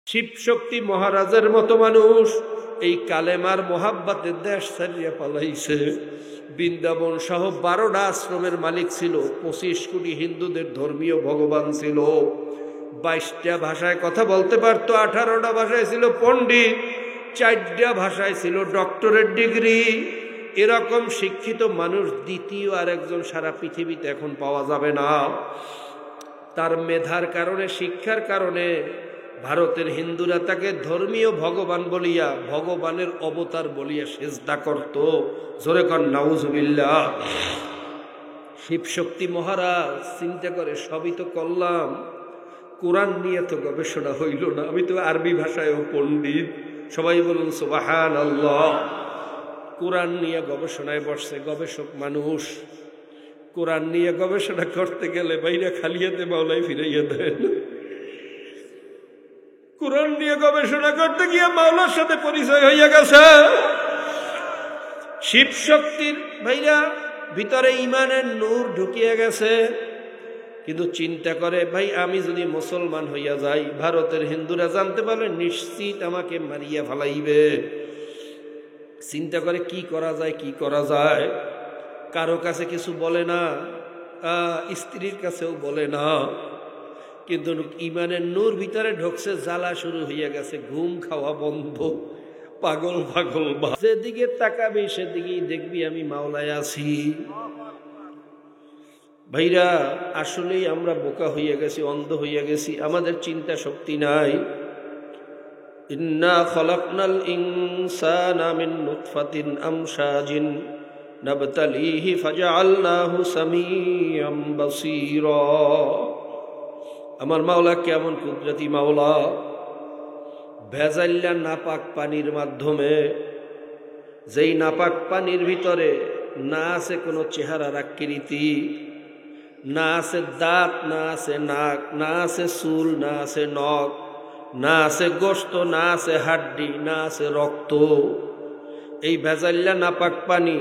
শিব শক্তি মহারাজের মতো মানুষ এই কালেমার মোহাব্বতের দেশ ছাড়িয়া পালাইছে। বৃন্দাবন সহ 12টা আশ্রমের মালিক ছিল, 25 কোটি হিন্দুদের ধর্মীয় ভগবান ছিল, 22টা ভাষায় কথা বলতে পারতো, 18টা ভাষায় ছিল পণ্ডিত, 4টা ভাষায় ছিল ডক্টরেট ডিগ্রি। এরকম শিক্ষিত মানুষ দ্বিতীয় আরেকজন সারা পৃথিবীতে এখন পাওয়া যাবে না। তার মেধার কারণে, শিক্ষার কারণে ভারতের হিন্দুরা তাকে ধর্মীয় ভগবান বলিয়া, ভগবানের অবতার বলিয়া সেজদা করত। জোরে কর নাউজুবিল্লাহ। শিবশক্তি মহারাজ চিন্তা করে, সবই তো করলাম, কোরআন নিয়ে তো গবেষণা হইল না, আমি তো আরবি ভাষায়ও পণ্ডিত, সবাই বলুন সুবহানাল্লাহ। কোরআন নিয়ে গবেষণায় বসছে গবেষক মানুষ। কোরআন নিয়ে গবেষণা করতে গেলে বাইরে খালিয়াতে মাওলাই ফিরাইয়া দেন। কোরআন নিয়ে গবেষণা করতে গিয়ে মাওলার সাথে পরিচয় হইয়া গেছে। শিব শক্তির ভাইরা ভিতরে ইমানের নূর ঢুকিয়ে গেছে। কিন্তু চিন্তা করে, ভাই আমি যদি মুসলমান হইয়া যাই, ভারতের হিন্দুরা জানতে পারলে নিশ্চিত আমাকে মারিয়া ফেলাইবে। চিন্তা করে কি করা যায়, কি করা যায়। কারো কাছে কিছু বলে না, স্ত্রীর কাছেও বলে না। কিন্তু ইমানের নূর ভিতরে ঢুকছে, জ্বালা শুরু হইয়া গেছে, ঘুম খাওয়া বন্ধ, পাগল পাগল, যেদিকে তাকাবি সেদিকেই দেখবি আমি মাওলায় আছি। ভাইরা আসলেই আমরা বোকা হইয়া গেছি, অন্ধ হইয়া গেছি, আমাদের চিন্তা শক্তি নাই। ইন্না খলাকনাল ইনসানা মিন নুতফাতিন আমশাজিন নাবতালিহি ফাজআলনাহু সামিআম বাসীরা। আমার মাওলা কেমন কুদরতি মাওলা। ভেজাল্লা নাপাক পানির মাধ্যমে, যেই নাপাক পানির ভিতরে না আছে কোনো চেহারার আকৃতি, না আছে দাঁত, না আছে নাক, না আছে চুল, না আছে নখ, না আছে গোশত, না আছে হাড্ডি, না আছে রক্ত। এই ভেজাল্লা নাপাক পানি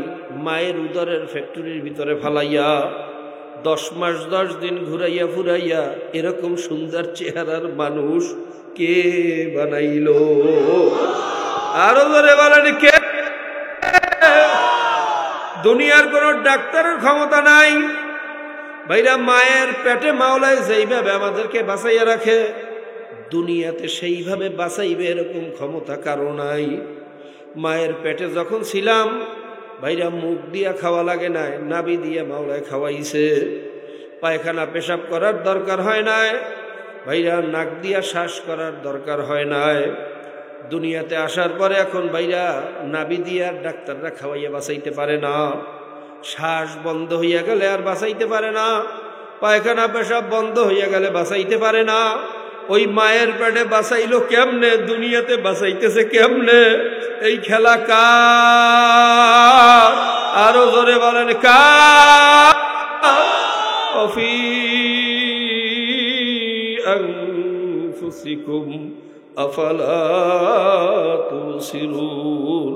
মায়ের উদরের ফ্যাক্টরির ভিতরে ফালাইয়া 10 মাস 10 দিন ঘুরাইয়া ফুরাইয়া এরকম সুন্দর চেহারার মানুষ কে বানাইল? আরো ধরে বলেন কে? দুনিয়ার কোন ডাক্তারের ক্ষমতা নাই। ভাইরা মায়ের পেটে মাওলায় যেইভাবে আমাদেরকে বাঁচাইয়া রাখে, দুনিয়াতে সেইভাবে বাঁচাইবে এরকম ক্ষমতা কারো নাই। মায়ের পেটে যখন ছিলাম ভাইরা মুখ দিয়া খাওয়া লাগে নাই, নাভি দিয়া মাওলায় খাওয়াইছে। পায়খানা পেশাব করার দরকার হয় নাই ভাইরা, নাক দিয়া শ্বাস করার দরকার হয় নাই। দুনিয়াতে আসার পরে এখন ভাইরা নাভি দিয়া ডাক্তাররা খাওয়াইয়া বাঁচাইতে পারে না। শ্বাস বন্ধ হইয়া গেলে আর বাঁচাইতে পারে না, পায়খানা পেশাব বন্ধ হইয়া গেলে বাঁচাইতে পারে না। ওই মায়ের পেটে বাঁচাইলো কেমনে, দুনিয়াতে বাঁচাইতেছে কেমনে? এই খেলা কার? আরো জোরে বলেন কার? অফি আনফুসিকুম আফালা তুবসিরুন।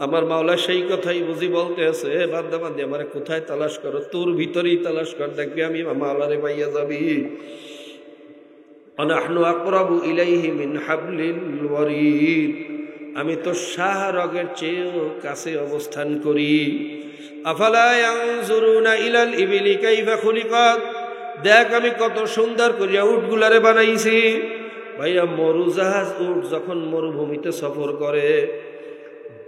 আমার মাওলা সেই কথাই বুঝি বলতে আছে, বান্দা বান্দি আমারে কোথায় তালাশ করো? তোর ভিতরেই তালাশ কর, দেখবি আমি মাওলারে পাইয়া যাবি। আনাহনু আকরাবু ইলাইহি মিন হাবলিল ওয়ারিদ। আমি তো শাহরগের চেয়েও কাছে অবস্থান করি। আফালা ইয়ানজুরুনা ইলাল ইবিলি কাইফা খুলিকাত। দেখ আমি কত সুন্দর করিয়া উটগুলারে বানাইছি। ভাইয়া মরুজাহাজ উট যখন মরুভূমিতে সফর করে,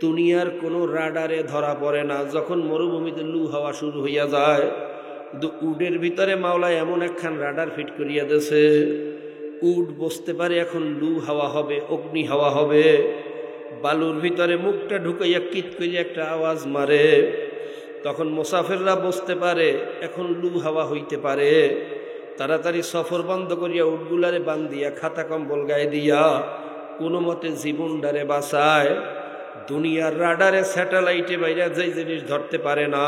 দুনিয়ার কোনো রাডারে ধরা পড়ে না। যখন মরুভূমিতে লু হাওয়া শুরু হইয়া যায়, উটের ভিতরে মাওলা এমন একখান রাডার ফিট করিয়া দেছে, উট বসতে পারে এখন লু হাওয়া হবে, অগ্নি হাওয়া হবে। বালুর ভিতরে মুখটা ঢুকাইয়া কিট করিয়া একটা আওয়াজ মারে, তখন মুসাফিররা বসতে পারে, এখন লু হাওয়া হইতে পারে। তাড়াতাড়ি সফর বন্ধ করিয়া উটগুলারে বান্ধিয়া খাতা কম্বল গায়ে দিয়া কোনো মতে জীবনটারে বাঁচায়। দুনিয়ার রাডারে স্যাটেলাইটে বাইরে যেই জিনিস ধরতে পারে না,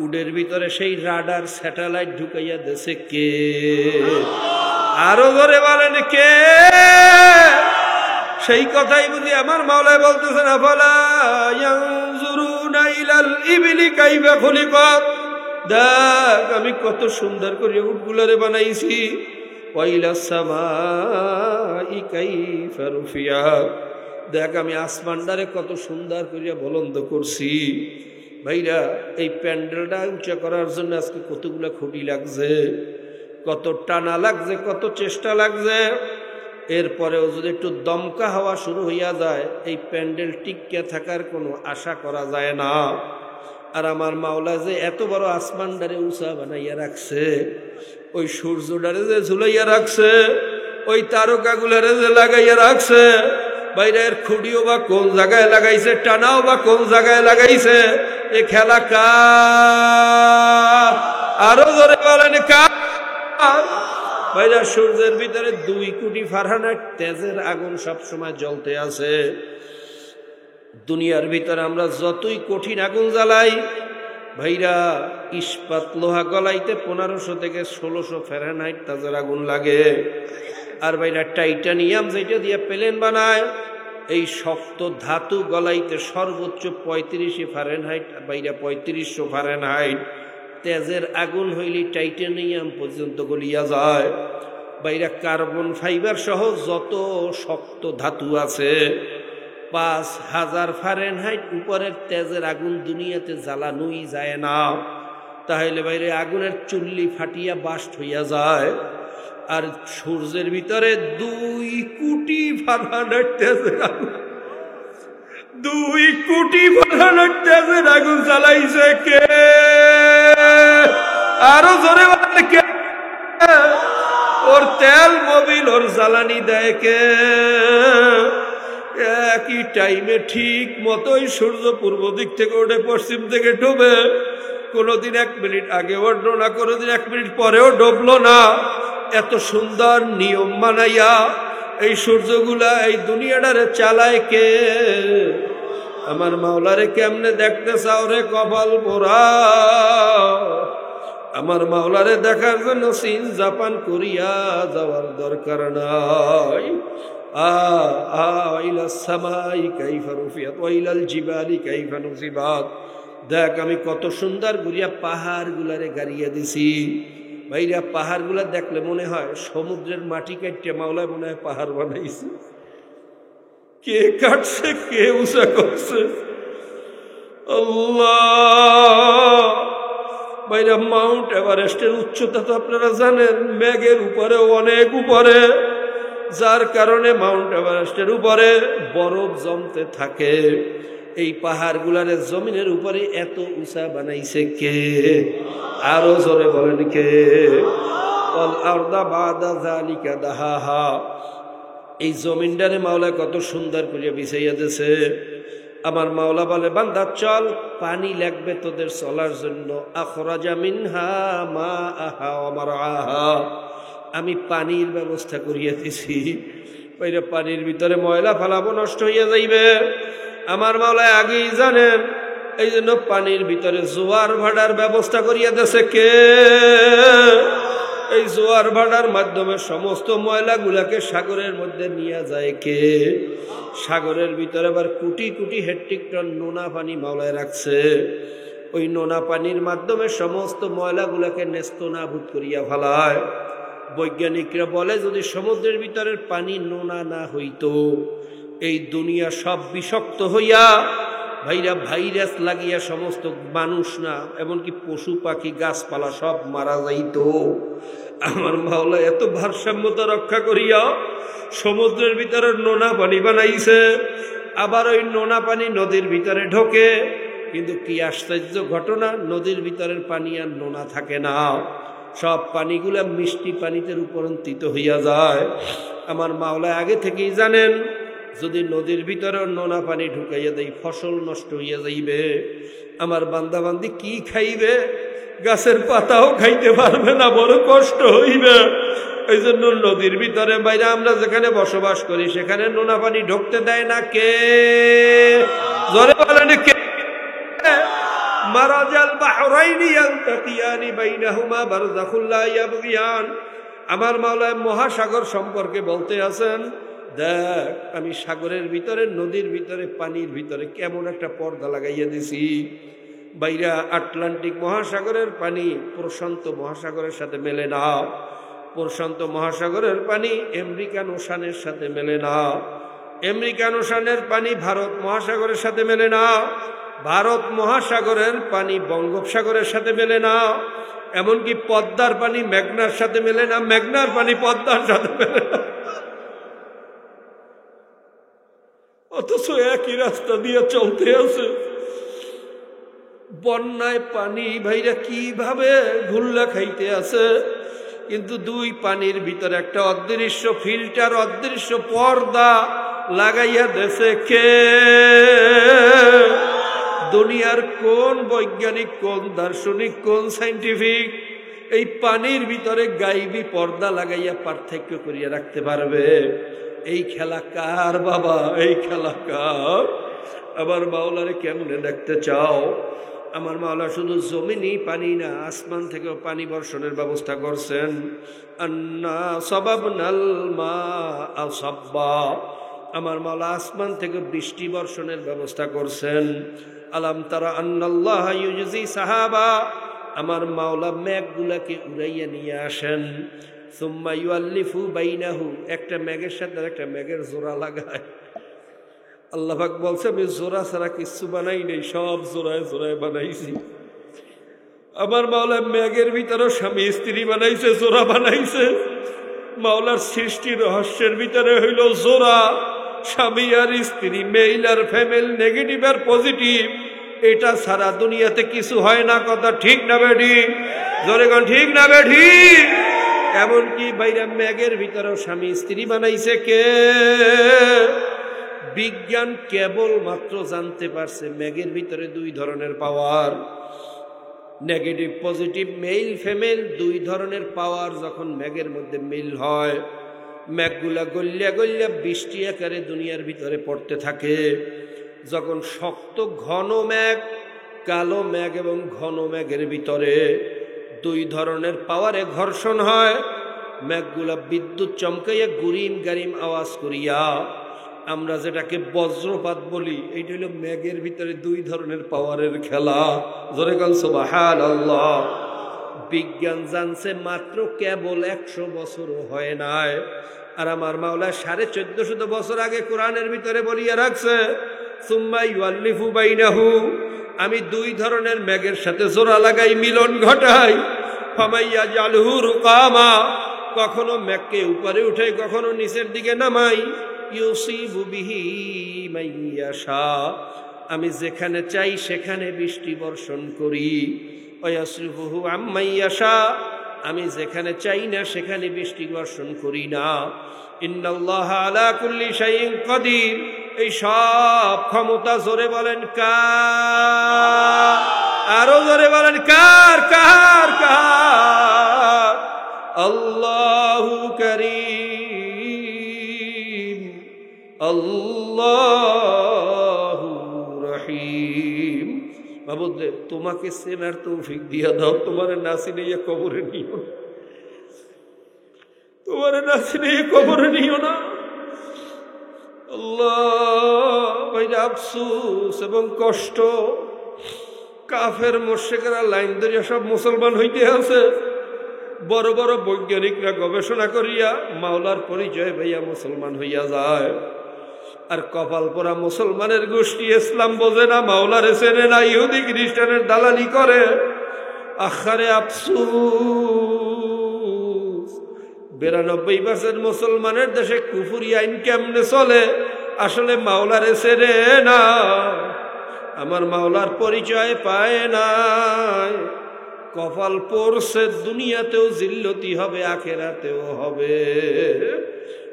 উডের ভিতরে সেই রাডার স্যাটেলাইট ঢুকাইয়া দেশে কে? আরো ধরে বলেন কে? সেই কথাই বুঝি আমার মাওলায় বলতেছেন, আফালা ইয়ানজুরুনা ইলাল ইবিলি কাইফা খুলিকাত। দেখ আমি কত সুন্দর করে উটগুলারে বানাইছি। ওয়াইলাস সামাই কাইফা রুফিয়াত। দেখ আমি আসমানটারে কত সুন্দর করিয়া বুলন্দ করছি। ভাইরা এই প্যান্ডেলটা উঁচা করার জন্য আজকে কতগুলা খুঁটি লাগছে, কত টানা লাগছে, কত চেষ্টা লাগছে। এরপরেও যদি একটু দমকা হাওয়া শুরু হইয়া যায় এই প্যান্ডেল টিকে থাকার কোনো আশা করা যায় না। আর আমার মাওলা যে এত বড় আসমানটারে উঁচা বানাইয়া রাখছে, ওই সূর্যটারে যে ঝুলাইয়া রাখছে, ওই তারকাগুলারে যে লাগাইয়া রাখছে, বাইরের খুঁড়িও বা কোন জায়গায় লাগাইছে, টানাও বা কোন জায়গায় লাগাইছে, এ খেলা কার? আরো জোরে বলেন কার? বাইরা সূর্যের ভিতরে 2 কোটি ফারেনহাইট তেজের আগুন সবসময় জ্বলতে আছে। দুনিয়ার ভিতরে আমরা যতই কঠিন আগুন জ্বালাই ভাইরা, ইস্পাত লোহা গলাইতে 1500 থেকে 1600 ফারেনহাইট তেজের আগুন লাগে। আর ভাইরা টাইটানিয়াম যেটা দিয়ে প্লেন বানায়, এই শক্ত ধাতু গলাইতে সর্বোচ্চ 35 ফারেনহাইট, বাইরা 3500 ফারেনহাইট তেজের আগুন হইলে টাইটানিয়াম পর্যন্ত গলিয়া যায়। বাইরা কার্বন ফাইবার সহ যত শক্ত ধাতু আছে 5000 ফারেনহাইট উপরের তেজের আগুন দুনিয়াতে জ্বালানোই যায় না। তাহলে বাইরে আগুনের চুল্লি ফাটিয়া বাস্ট হইয়া যায়। আর সূর্যের ভিতরে 2 কোটি ফারেনহাইট তেজের আগুন, 2 কোটি ফারেনহাইট তেজের আগুন জ্বালাইছে কে? আরো জোরে বলেন কে? ওর তেল মোবিল ওর জ্বালানি দেয় কে? একই টাইমে ঠিক মতোই সূর্য পূর্ব দিক থেকে ওঠে, পশ্চিম থেকে ডুবে। কোনোদিন 1 মিনিট আগে ওঠলো না, কোনোদিন 1 মিনিট পরেও ডুবলো না। এত সুন্দর নিয়ম মানাইয়া এই সূর্যগুলা এই দুনিয়াটারে চালায় কে? আমার মাওলারে কেমনে দেখতে চাও রে কপাল পোড়া? আমার মাওলারে দেখার জন্য চীন জাপান কোরিয়া যাওয়ার দরকার নাই। ইলাস সামাই কাইফা রুফিয়াত ওয়া ইলাল জিবালি কাইফা নুসিবাত। দেখ আমি কত সুন্দর গুড়িয়া পাহাড় গুলারে গাড়িয়া দিছি। ভাইরা পাহাড় গুলা দেখলে মনে হয় সমুদ্রের মাটি কাটতে মাওলা মনে হয় পাহাড় বানাইছে। কে কাটছে, কে উঁচা করছে? আল্লাহ। ভাইরা মাউন্ট এভারেস্টের উচ্চতা তো আপনারা জানেন, মেঘের উপরে, অনেক উপরে, যার কারণে মাউন্ট এভারেস্টের উপরে বরফ জমতে থাকে। এই পাহাড়গুলারে জমিনের উপরে এত উঁচা বানাইছে কে? আরো জোরে বলেন কে? ওয়াল আরদা বাদা যালিকা দাহাহা। এই জমিনটারে মাওলা কত সুন্দর করে বিছাইয়া দিয়েছে। আমার মাওলা বলে বান্দা চল, পানি লাগবে তোদের চলার জন্য। আখরাজা মিনহা মাআহা ওয়া মারআহা। আমি পানির ব্যবস্থা করিয়া দিছি। ওইটা পানির ভিতরে ময়লা ফালাবো, নষ্ট হইয়া যাইবে। আমার মাওলা আগেই জানেন, এই জন্য পানির ভিতরে জোয়ার ভাটার ব্যবস্থা করিয়া দিয়েছে কে? এই জোয়ার ভাটার মাধ্যমে সমস্ত ময়লাগুলাকে সাগরের মধ্যে নিয়ে যায় কে? সাগরের ভিতরে আবার কোটি কোটি হেক্টর টন নোনা পানি মাওলায় রাখছে। ওই নোনা পানির মাধ্যমে সমস্ত ময়লাগুলাকে নেস্তনাবুদ করিয়া ফেলায়। বৈজ্ঞানিকরা বলে যদি সমুদ্রের ভিতরের পানি নোনা না হইতো, এই দুনিয়া সব বিষাক্ত হইয়া ভাইরা ভাইরাস লাগিয়া সমস্ত মানুষ না এমনকি পশু পাখি গাছপালা সব মারা যাইত। আমার মাওলা এত ভারসাম্যতা রক্ষা করিয়া সমুদ্রের ভিতরে নোনা পানি বানাইছে। আবার ওই নোনা পানি নদীর ভিতরে ঢোকে, কিন্তু কি আশ্চর্য ঘটনা, নদীর ভিতরের পানি আর নোনা থাকে না, সব পানিগুলা মিষ্টি পানিতে রূপান্তরিত হইয়া যায়। আমার মাওলা আগে থেকেই জানেন যদি নদীর ভিতরে নোনা পানি ঢুকাইয়া দেয় ফসল নষ্ট হইয়া যাইবে। আমার বান্দাবান্দি কি খাইবে? গাছের পাতাও খাইতে পারবে না, বড় কষ্ট হইবে। এই জন্য নদীর ভিতরে বাইরে আমরা যেখানে বসবাস করি সেখানে নোনা পানি ঢুকতে দেয় না কে? জোরে বলেন কে? মারাজাল বাহরাইনি ইয়ালতাকিয়ানি বাইনাহুমা বারযাখুল লা ইয়াবগিয়ান। আমার মাওলা মহাসাগর সম্পর্কে বলতে আছেন, দেখ আমি সাগরের ভিতরে, নদীর ভিতরে, পানির ভিতরে কেমন একটা পর্দা লাগাইয়া দিছি। বাইরা আটলান্টিক মহাসাগরের পানি প্রশান্ত মহাসাগরের সাথে মেলে না। প্রশান্ত মহাসাগরের পানি আমেরিকান ওশানের সাথে মেলে না, আমেরিকান ওশানের পানি ভারত মহাসাগরের সাথে মেলে না, ভারত মহাসাগরের পানি বঙ্গোপসাগরের সাথে মেলে না, এমনকি পদ্মার পানি মেঘনার সাথে মেলে না, মেঘনার পানি পদ্মার সাথে মেলে না। অথচ একই রাস্তা দিয়ে চলতে আছে। বন্যায় পানি ভাইরা কিভাবে ঘুল্লা খাইতে আছে, কিন্তু দুই পানির ভিতরে একটা অদৃশ্য ফিল্টার, অদৃশ্য পর্দা লাগাইয়া দেশে কে? দুনিয়ার কোন বৈজ্ঞানিক, কোন দার্শনিক, কোন সাইন্টিফিক এই পানির ভিতরে গাইবী পর্দা লাগাইয়া পার্থক্য করিয়া রাখতে পারবে? এই খেলা কার বাবা? এই খেলা কার? আবার মাওলারে কেমনে দেখতে চাও? আমার মাওলা শুধু জমিনই পানি না, আসমান থেকেও পানি বর্ষণের ব্যবস্থা করছেন। আন্না সাবাবনাল মাআ সাব্বা, আমার মাওলা আসমান থেকে বৃষ্টি বর্ষণের ব্যবস্থা করছেন। আলাম তারা আন্নাল্লাহ ইউজি সাহাবা, আমার মাওলা মেঘগুলাকে উড়াইয়া নিয়ে আসেন। সুম্মা ইউআল্লিফু বাইনাহু, একটা মেঘের সাথে একটা মেঘের জোড়া লাগায়। আল্লাহ পাক বলছে আমি জোড়া ছাড়া কিছু বানাই নেই, সব জোড়ায় জোড়ায় বানাইছি। আমার মাওলা মেঘের ভিতরে স্বামী স্ত্রী বানাইছে, জোড়া বানাইছে। মাওলার সৃষ্টি রহস্যের ভিতরে হইল জোড়া, স্বামী আর স্ত্রী, মেইল আর ফিমেল, নেগেটিভ আর পজিটিভ। এটা সারা দুনিয়াতে কিছু হয় না। কথা ঠিক না বেঠি? জোরে কোন ঠিক না বেঠি? এমনকি বাইরে মেঘের ভিতরেও স্বামী স্ত্রী বানাইছে কে? বিজ্ঞান কেবল মাত্র জানতে পারছে মেঘের ভিতরে দুই ধরনের পাওয়ার, নেগেটিভ পজিটিভ, মেইল ফিমেল, দুই ধরনের পাওয়ার যখন মেঘের মধ্যে মিল হয়, মেঘগুলা গলিয়া গলিয়া বৃষ্টি আকারে দুনিয়ার ভিতরে পড়তে থাকে। যখন শক্ত ঘন মেঘ, কালো মেঘ এবং ঘন মেঘের ভিতরে দুই ধরনের পাওয়ারে ঘর্ষণ হয়, মেঘগুলা বিদ্যুৎ চমকাইয়া গুরিম গারিম আওয়াজ করিয়া, আমরা যেটাকে বজ্রপাত বলি, এইটা হলো মেঘের ভিতরে দুই ধরনের পাওয়ারের খেলা। জোরে কোন সুবহানাল্লাহ। বিজ্ঞান জানছে মাত্র কেবল 100 বছরও হয় নাই, আর আমার মাওলা 1450 বছর আগে কোরআনের ভিতরে বলিয়া রাখছে সুম্মা ইউআল্লিফু বাইনাহু, আমি দুই ধরনের মেঘের সাথে জোড়া লাগাই, মিলন ঘটাই। ফামাইয়া জালহু রুকামা, কখনো মেঘকে উপরে উঠাই, কখনো নিচের দিকে নামাই। ইউসিবু বিহি মাইয়াশা, আমি যেখানে চাই সেখানে বৃষ্টি বর্ষণ করি। ওয়াসরিফুহু আম্মাইয়াশা, আমি যেখানে চাই না সেখানে বৃষ্টি বর্ষণ করি না। ইন্নাল্লাহা আলা কুল্লি শাইইন কাদির, এই সব ক্ষমতা জোরে বলেন কার? আরো জোরে বলেন কার? কার? কার? আল্লাহু কারীম, আল্লাহু রহিম। মাবুদ তোমাকে চেনার তৌফিক দিয়া দাও, তোমার না চিনে কবরে নিও, তোমার না চিনে কবরে নিও না। আল্লাহ ভাইরা, আফসোস এবং কষ্ট, কাফের মুশরিকরা লাইন ধরিয়া সব মুসলমান হইতে আছে। বড় বড় বৈজ্ঞানিকরা গবেষণা করিয়া মাওলার পরিচয় ভাইয়া মুসলমান হইয়া যায়। আর কপাল পোড়া মুসলমানের গোষ্ঠী ইসলাম বোঝে না, মাওলার চেনে না, ইহুদি খ্রিস্টানের দালালি করে। আখারে আফসোস, 92% মুসলমানের দেশে কুফরি আইন কেমনে চলে? আসলে মাওলার চেনে না, আমার মাওলার পরিচয় পায় নাই। কপাল পড়ছে, দুনিয়াতেও জিল্লতি হবে, আখেরাতেও হবে।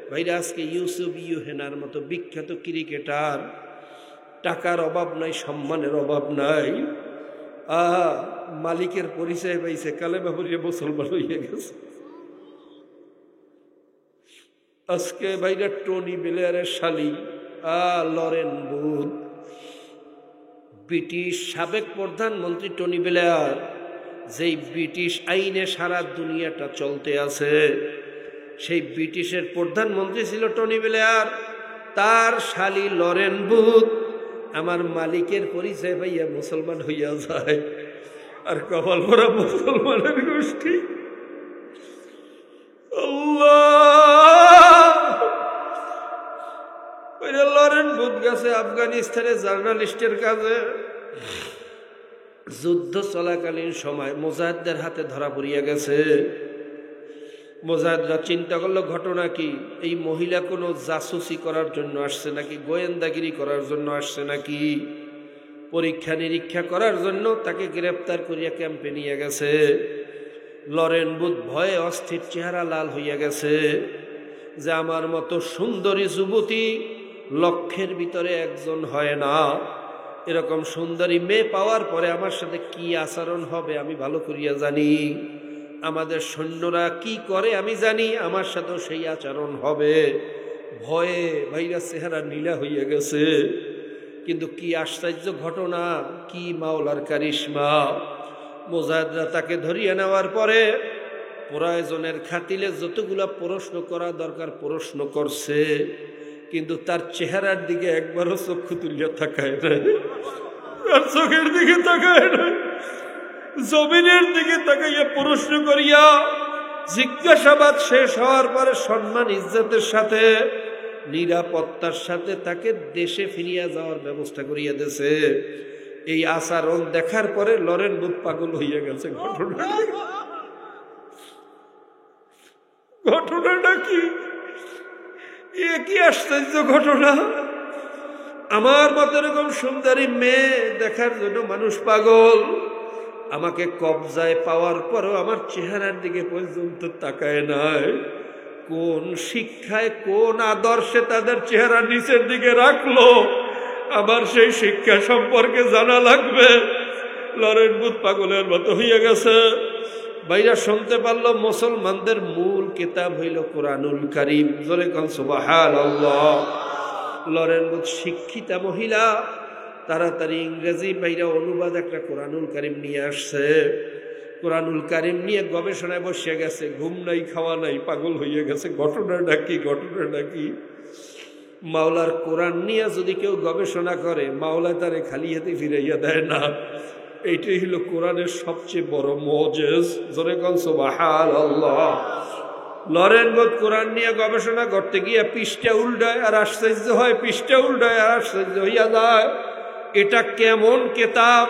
ভাইরা, আজকে ইউসুফ ইউহেনার মতো বিখ্যাত ক্রিকেটার, টাকার অভাব নাই, সম্মানের অভাব নাই, মালিকের পরিচয় পাইছে, কালেমা পড়িয়ে মুসলমান হইয়া গেছে। আজকে ভাইরা টনি ব্লেয়ারের শালী লরেন বুথ, ব্রিটিশ সাবেক প্রধানমন্ত্রী টনি ব্লেয়ার, যেই ব্রিটিশ আইনে সারা দুনিয়াটা চলতে আছে, সেই ব্রিটিশের প্রধানমন্ত্রী ছিল টনি ব্লেয়ার। তার শালী লরেন বুথ আমার মালিকের পরিচয় পাইয়া মুসলমান হইয়া যায়। আর কপাল পোড়া মুসলমানের গোষ্ঠী, আল্লাহ। লরেন বুথ গেছে আফগানিস্তানে জার্নালিস্টের কাজে। যুদ্ধ চলাকালীন সময় মুজাহিদদের হাতে ধরা পড়িয়া গেছে। মুজাহিদরা চিন্তা করলো ঘটনা কি, এই মহিলা কোনো জাসুসি করার জন্য আসছে নাকি, গোয়েন্দাগিরি করার জন্য আসছে নাকি, পরীক্ষা নিরীক্ষা করার জন্য তাকে গ্রেপ্তার করিয়া ক্যাম্পে নিয়ে গেছে। লরেন বুথ ভয়ে অস্থির, চেহারা লাল হইয়া গেছে যে আমার মতো সুন্দরী যুবতী লক্ষের ভিতরে একজন হয় না। এরকম সুন্দরী মেয়ে পাওয়ার পরে আমার সাথে কি আচরণ হবে আমি ভালো করিয়া জানি। আমাদের সৈন্যরা কি করে আমি জানি, আমার সাথেও সেই আচরণ হবে। ভয়ে ভাইরা চেহারা নীলা হইয়া গেছে। কিন্তু কি আশ্চর্য ঘটনা, কি মাওলার কারিশমা। মুজাহিদরা তাকে ধরিয়ে নেওয়ার পরে প্রয়োজনের খাতিলে যতগুলা প্রশ্ন করা দরকার প্রশ্ন করছে, কিন্তু তার চেহারার দিকে একবারও চক্ষু তুলিয়া তাকায় না, তার চোখের দিকে তাকায় না, জমিনের দিকে তাকাইয়া প্রশ্ন করিয়া জিজ্ঞাসাবাদ শেষ হওয়ার পরে সম্মান ইজ্জতের সাথে নিরাপত্তার সাথে তাকে দেশে ফিরিয়া যাওয়ার ব্যবস্থা করিয়া দিয়েছে। এই আচরণ দেখার পরে লরেন বুথ পাগল হইয়া গেছে। ঘটনাটা কি? এ কি আশ্চর্য ঘটনা! আমার মতো এরকম সুন্দরী মেয়ে দেখার জন্য মানুষ পাগল। আমাকে কবজায় পাওয়ার পরও আমার চেহারার দিকে পর্যন্ত তাকায় নাই। কোন শিক্ষায় কোন আদর্শে তাদের চেহারা নিচের দিকে রাখলো, আমার সেই শিক্ষা সম্পর্কে জানা লাগবে। লরেন বুথ পাগলের মতো হইয়া গেছে। ভাইরা শুনতে পারলো মুসলমানদের মূল কিতাব হইল কোরআনুল কারীম। জোরে কোন সুবহানাল্লাহ। লরেন বুথ শিক্ষিতা মহিলা, তাড়াতাড়ি ইংরেজি বাইরা অনুবাদ একটা কোরআনুল কারীম নিয়ে আসছে। কোরআনুল কারীম নিয়ে গবেষণায় বসে গেছে। ঘুম নাই, খাওয়া নাই, পাগল হইয়া গেছে। ঘটনাটা কি, ঘটনাটা কি? মাওলার কোরআন নিয়ে যদি কেউ গবেষণা করে, মাওলা তারে খালি হাতে ফিরাইয়া দেয় না। এইটাই হলো কোরআনের সবচেয়ে বড় মুজিজ। জোরে কোন সুবহানাল্লাহ। লরেন বুথ কোরআন নিয়ে গবেষণা করতে গিয়ে পৃষ্ঠা উল্টায় আর আশ্চর্য হয়, পৃষ্ঠা উল্টায় আর আশ্চর্য হইয়া যায়। এটা কেমন কিতাব!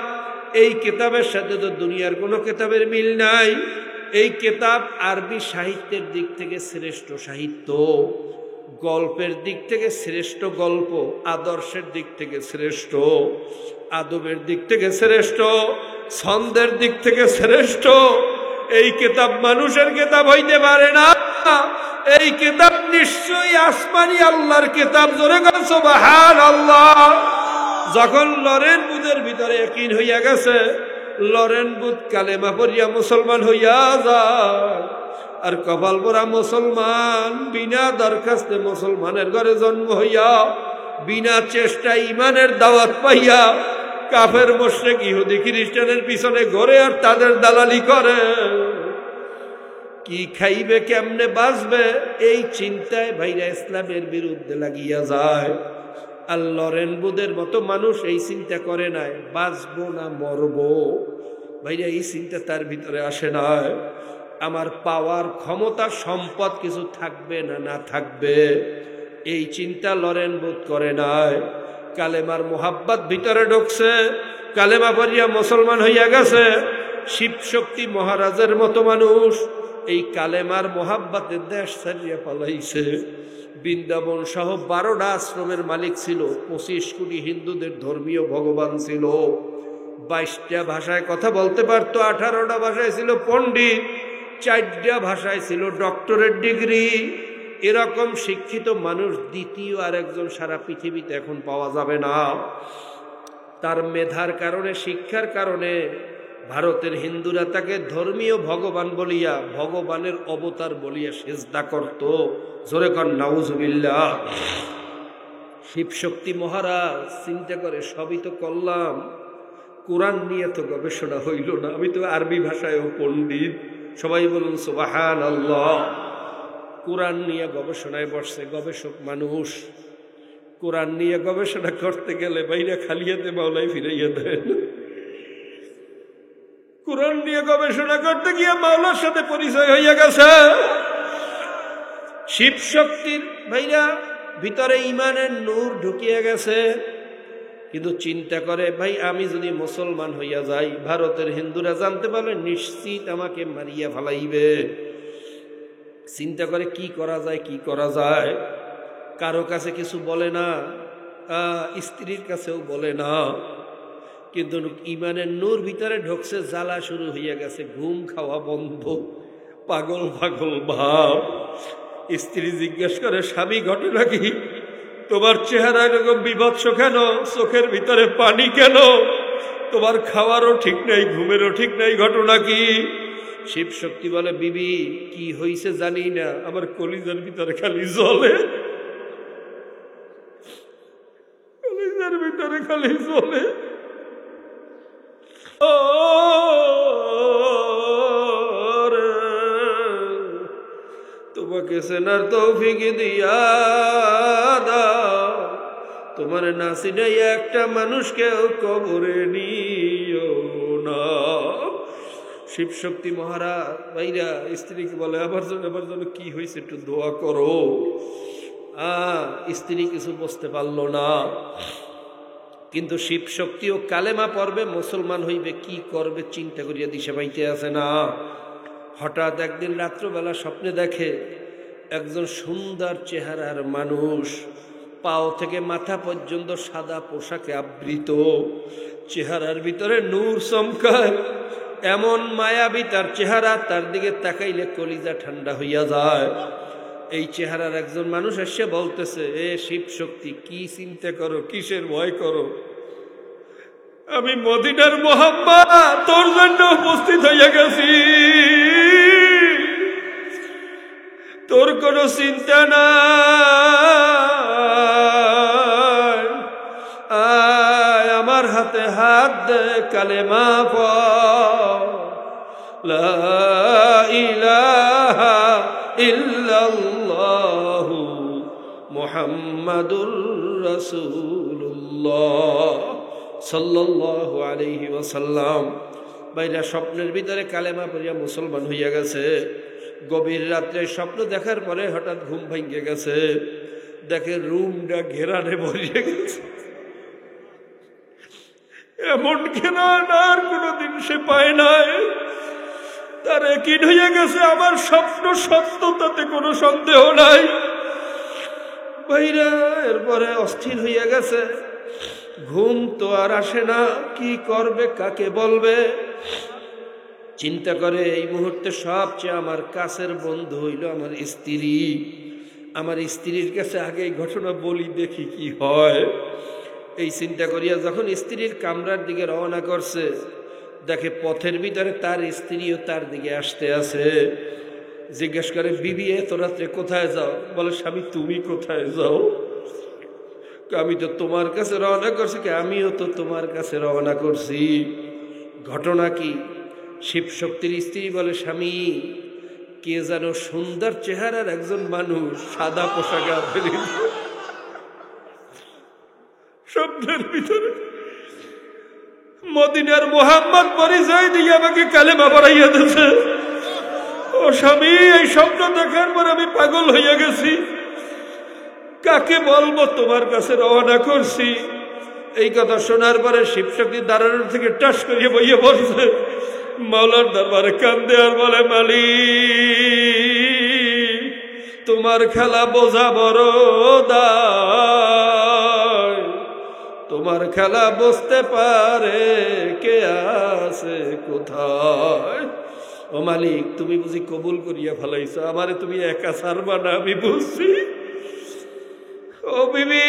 এই কিতাবের সাথে তো দুনিয়ার কোনো কিতাবের মিল নাই। এই কিতাব আরবি সাহিত্যের দিক থেকে শ্রেষ্ঠ সাহিত্য, গল্পের দিক থেকে শ্রেষ্ঠ গল্প, আদর্শের দিক থেকে শ্রেষ্ঠ, আদবের দিক থেকে শ্রেষ্ঠ, ছন্দের দিক থেকে শ্রেষ্ঠ। এই কিতাব মানুষের কিতাব হইতে পারে না। এই কিতাব নিশ্চয়ই আসমানি আল্লাহর কিতাব। জোরে কোন সুবহানাল্লাহ। যখন লরেন বুথের ভিতরে ইয়াকিন হইয়া গেছে, লরেন বুথ কালেমা পড়িয়া মুসলমান হইয়া যায়। আর কপাল পোড়া মুসলমান, বিনা দরখাস্তে মুসলমানের ঘরে জন্ম হইয়া, বিনা চেষ্টায় ইমানের দাওয়াত পাইয়া কাফের মুশরিক ইহুদি খ্রিস্টানের পিছনে ঘরে আর তাদের দালালি করে। কি খাইবে, কেমনে বাঁচবে, এই চিন্তায় ভাইরা ইসলামের বিরুদ্ধে লাগিয়া যায়। আর লরেন বুথের মতো মানুষ এই চিন্তা করে নাই বাঁচবো না মরবো। ভাইরা এই চিন্তা তার ভিতরে আসে নাই আমার পাওয়ার ক্ষমতা সম্পদ কিছু থাকবে না না থাকবে, এই চিন্তা লরেন বুথ করে নাই। কালেমার মোহাব্বত ভিতরে ঢুকছে, কালেমা পড়িয়া মুসলমান হইয়া গেছে। শিব শক্তি মহারাজের মতো মানুষ এই কালেমার মোহাব্বতের দেশ ছাড়িয়া পালাইছে। বৃন্দাবন সহ 12টা আশ্রমের মালিক ছিল, 25 কোটি হিন্দুদের ধর্মীয় ভগবান ছিল, 22টা ভাষায় কথা বলতে পারতো, 18টা ভাষায় ছিল পণ্ডিত, 4টা ভাষায় ছিল ডক্টরেট ডিগ্রি। এরকম শিক্ষিত মানুষ দ্বিতীয় আরেকজন সারা পৃথিবীতে এখন পাওয়া যাবে না। তার মেধার কারণে, শিক্ষার কারণে ভারতের হিন্দুরা তাকে ধর্মীয় ভগবান বলিয়া, ভগবানের অবতার বলিয়া সেজদা করত। জোরে কর নাউজুবিল্লাহ। শিবশক্তি মহারাজ চিন্তা করে সবই তো করলাম, কোরআন নিয়ে তো গবেষণা হইল না, আমি তো আরবি ভাষায়ও পণ্ডিত। সবাই বলুন সুবহানাল্লাহ। কোরআন নিয়ে গবেষণায় বসছে গবেষক মানুষ। কোরআন নিয়ে গবেষণা করতে গেলে বাইরে খালিয়াতে মাওলাই ফিরাইয়া দেন। কোরআন নিয়ে গবেষণা করতে গিয়ে মাওলার সাথে পরিচয় হইয়া গেছে। শিব শক্তির ভাইরা ভিতরে ইমানের নূর ঢুকিয়ে গেছে, কিন্তু চিন্তা করে ভাই আমি যদি মুসলমান হইয়া যাই, ভারতের হিন্দুরা জানতে পারলে নিশ্চিত আমাকে মারিয়া ফেলাইবে। চিন্তা করে কি করা যায়, কি করা যায়। কারো কাছে কিছু বলে না, স্ত্রীর কাছেও বলে না, কিন্তু ইমানের নূর ভিতরে ঢুকছে, জ্বালা শুরু হইয়া গেছে, ঘুম খাওয়া বন্ধ, পাগল পাগল ভাব। স্ত্রী জিজ্ঞেস করে, স্বামী ঘটনা কি? তোমার চেহারা এরকম বিভৎস কেন? চোখের ভিতরে পানি কেন? তোমার খাওয়ারও ঠিক নাই, ঘুমেরও ঠিক নাই, ঘটনা কি? শিব শক্তি বলে, বিবি কি হইছে জানি না, আমার কলিজার ভিতরে খালি জ্বলে, কলিজার ভিতরে খালি জ্বলে। তোমাকে সেনার তৌফিক দিয়া দাও, তোমার নাসিনে একটা মানুষকেও কবরে নিও না। শিব শক্তি মহারাজ ভাইরা স্ত্রীকে বলে, আমার জন্য কি হয়েছে একটু দোয়া করো। স্ত্রী কিছু বুঝতে পারলো না, কিন্তু শিব শক্তিও কালেমা পড়বে, মুসলমান হইবে, কি করবে চিন্তা করিয়া দিশা পাইতে আছে না। হঠাৎ একদিন রাত্রবেলা স্বপ্নে দেখে একজন সুন্দর চেহারার মানুষ, পাও থেকে মাথা পর্যন্ত সাদা পোশাকে আবৃত, চেহারার ভিতরে নূর চমকায়, এমন মায়াবী তার চেহারা, তার দিকে তাকাইলে কলিজা ঠান্ডা হইয়া যায়। এই চেহারার একজন মানুষ এসে বলতেছে, এ শিব শক্তি কি চিন্তা করো, কিসের ভয় করো? আমি মদিনার মোহাম্মদ তোর জন্য উপস্থিত হইয়া গেছি, তোর কোনো চিন্তা নাই, আয় আমার হাতে হাত দে, কালেমা পড়, লা ইলাহা ইল্লাল্লাহু মুহাম্মাদুর রাসূলুল্লাহ সাল্লাল্লাহু আলাইহি ওয়াসাল্লাম। বাইরা স্বপ্নের ভিতরে কালেমা পড়িয়া মুসলমান হইয়া গেছে। গভীর রাত্রে স্বপ্ন দেখার পরে হঠাৎ ঘুম ভাঙিয়ে গেছে, দেখে রুমটা ঘেরানে ভরিয়ে গেছে, এমন ঘেরান আর কোনোদিন সে পায় নাই। তার একই হইয়া গেছে আমার স্বপ্ন সত্য, তাতে কোনো সন্দেহ নাই। বাইরা এরপরে অস্থির হইয়া গেছে, ঘুম তো আর আসে না, কি করবে, কাকে বলবে। চিন্তা করে এই মুহূর্তে সবচেয়ে আমার কাছের বন্ধু হইল আমার স্ত্রী, আমার স্ত্রীর কাছে আগে এই ঘটনা বলি, দেখি কি হয়। এই চিন্তা করিয়া যখন স্ত্রীর কামরার দিকে রওনা করছে, দেখে পথের ভিতরে তার স্ত্রীও তার দিকে আসতে আছে। জিজ্ঞেস করে, বিবি এত রাত্রে কোথায় যাও? বলে, স্বামী তুমি কোথায় যাও? আমি তো তোমার কাছে রওনা করছি। আমিও তো তোমার কাছে রওনা করছি। ঘটনা কি? শিব শক্তির স্ত্রী বলে, স্বামী কে যেন সুন্দর চেহারার একজন মানুষ সাদা পোশাকে আবৃত, স্বপ্নের ভিতরে মদিনার মোহাম্মদ পরিচয় দিয়ে আমাকে কালেমা পড়াইয়া দিয়েছে। ও স্বামী, এই স্বপ্ন দেখার পর আমি পাগল হইয়া গেছি, কাকে বলবো, তোমার কাছে রওনা করছি। এই কথা শোনার পরে শিবশক্তি দাঁড়ানোর থেকে টাস করিয়ে বইয়ে বসছে, মাওলার দরবারে কান্দে আর বলে, মালিক তোমার খেলা বোঝা বড় দায়, তোমার খেলা বুঝতে পারে কে আছে কোথায়। ও মালিক, তুমি বুঝি কবুল করিয়া ফেলাইছ, আমারে তুমি একা ছাড়বা না, আমি বুঝছি। ও বিবি,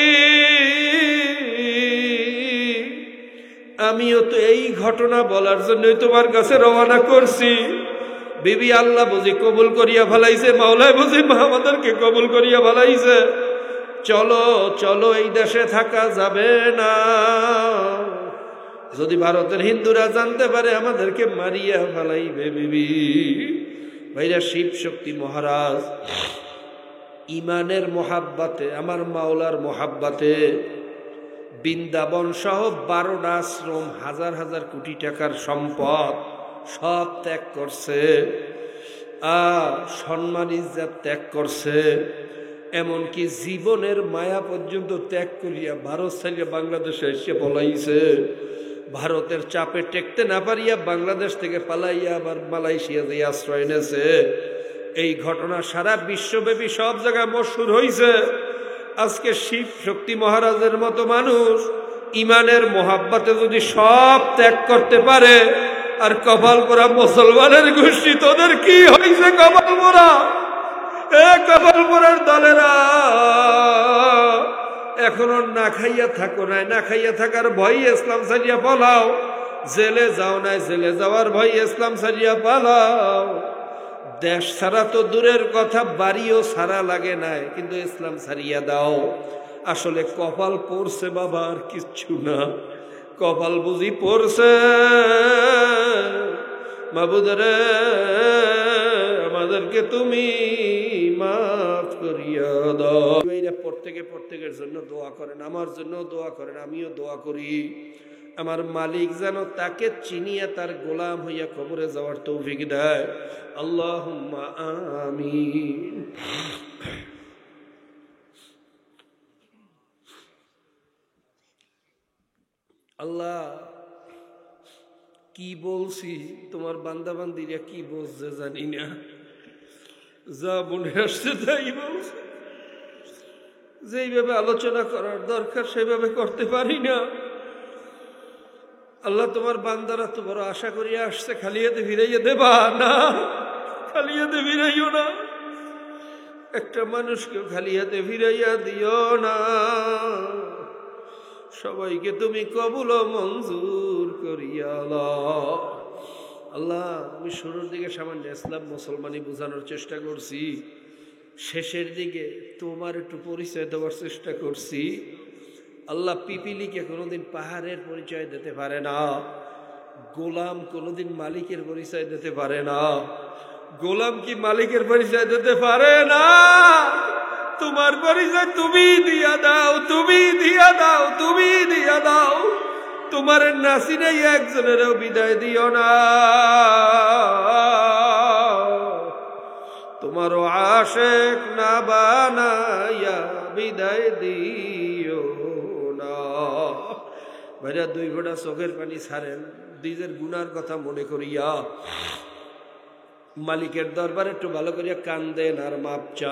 আমিও তো এই ঘটনা বলার জন্যই তোমার কাছে রওনা করছি। বিবি, আল্লাহ বুঝি কবুল করিয়া ফেলাইছে, মাওলায় বুঝি আমাদেরকে কবুল করিয়া ফেলাইছে। চলো চলো, এই দেশে থাকা যাবে না, যদি ভারতের হিন্দুরা জানতে পারে আমাদেরকে মারিয়া ফেলাইবে। বিবি ভাইরা, শিব শক্তি মহারাজ ইমানের মোহাব্বাতে, আমার মাওলার মোহাব্বাতে বৃন্দাবন সহ 12টা আশ্রম, হাজার হাজার কোটি টাকার সম্পদ সব ত্যাগ করছে। সম্মান ইজ্জত ত্যাগ করছে, এমনকি জীবনের মায়া পর্যন্ত ত্যাগ করিয়া ভারত ছাড়িয়া বাংলাদেশে এসে পলাইছে। ভারতের চাপে টেকতে না পারিয়া বাংলাদেশ থেকে পালাইয়া আবার মালয়েশিয়া দিয়ে আশ্রয় নেছে। এই ঘটনা সারা বিশ্বব্যাপী সব জায়গায় মশহুর হইছে। আজকে শিব শক্তি মহারাজের মতো মানুষ ইমানের মোহাব্বতে যদি সব ত্যাগ করতে পারে, আর কপাল পোড়া মুসলমানের গোষ্ঠী, তোদের কি হয়েছে কপাল পোড়া? এ কপাল পোড়ার দলেরা এখনো না খাইয়া থাকো নাই, না খাইয়া থাকার ভয় ইসলাম ছাড়িয়া পালাও। জেলে যাও নাই, জেলে যাওয়ার ভয় ইসলাম ছাড়িয়া পালাও। দেশ ছাড়া তো দূরের কথা, বাড়িও ছাড়া লাগে নাই, কিন্তু ইসলাম ছাড়িয়া দাও। আসলে কপাল পড়ছে বাবা, আর কিচ্ছু না। কপাল বুঝি পড়ছে। মাবুদ রে, আমাদেরকে তুমি মাফ করিয়া দাও। প্রত্যেকের জন্য দোয়া করেন, আমার জন্য দোয়া করেন, আমিও দোয়া করি। আমার মালিক যেন তাকে চিনিয়া তার গোলাম হইয়া কবরে যাওয়ার তৌফিক দেয়। আল্লাহুম্মা আমিন। আল্লাহ, কি বলছি তোমার বান্দা বান্দিরা কি বলছে জানি না, যা মনে আসছে তাই বলছে। যেইভাবে আলোচনা করার দরকার সেভাবে করতে পারি না। আল্লাহ, তোমার বান্দারা তো বড় আশা করিয়া আসছে, খালি হাতে ফিরাইয়া দেবা না, খালি হাতে ফিরাইও না। একটা মানুষকেও খালি হাতে ফিরাইয়া দিও না। সবাইকে তুমি কবুল ও মঞ্জুর করিয়া আল্লাহ। আল্লাহ, আমি শুরুর দিকে সামান্য ইসলাম মুসলমানি বোঝানোর চেষ্টা করছি, শেষের দিকে তোমার একটু পরিচয় দেওয়ার চেষ্টা করছি। আল্লাহ, পিপিলিকে কোনোদিন পাহাড়ের পরিচয় দিতে পারে না, গোলাম কোনোদিন মালিকের পরিচয় দিতে পারে না, গোলাম কি মালিকের পরিচয় দিতে পারে না। তোমার পরিচয় তুমি দিয়া দাও, তুমি দিয়া দাও, তুমি দিয়া দাও। তোমার নাসি নাই একজনেরও বিদায় দিও না। তোমারও আশেক না বানাইয়া বিদায় দিও না। ভাইরা, 2 ঘোড়া চোখের পানি ছাড়েন, নিজের গুনার কথা মনে করিয়া মালিকের দরবারে একটু ভালো করিয়া কান্দেন আর মাপ চান।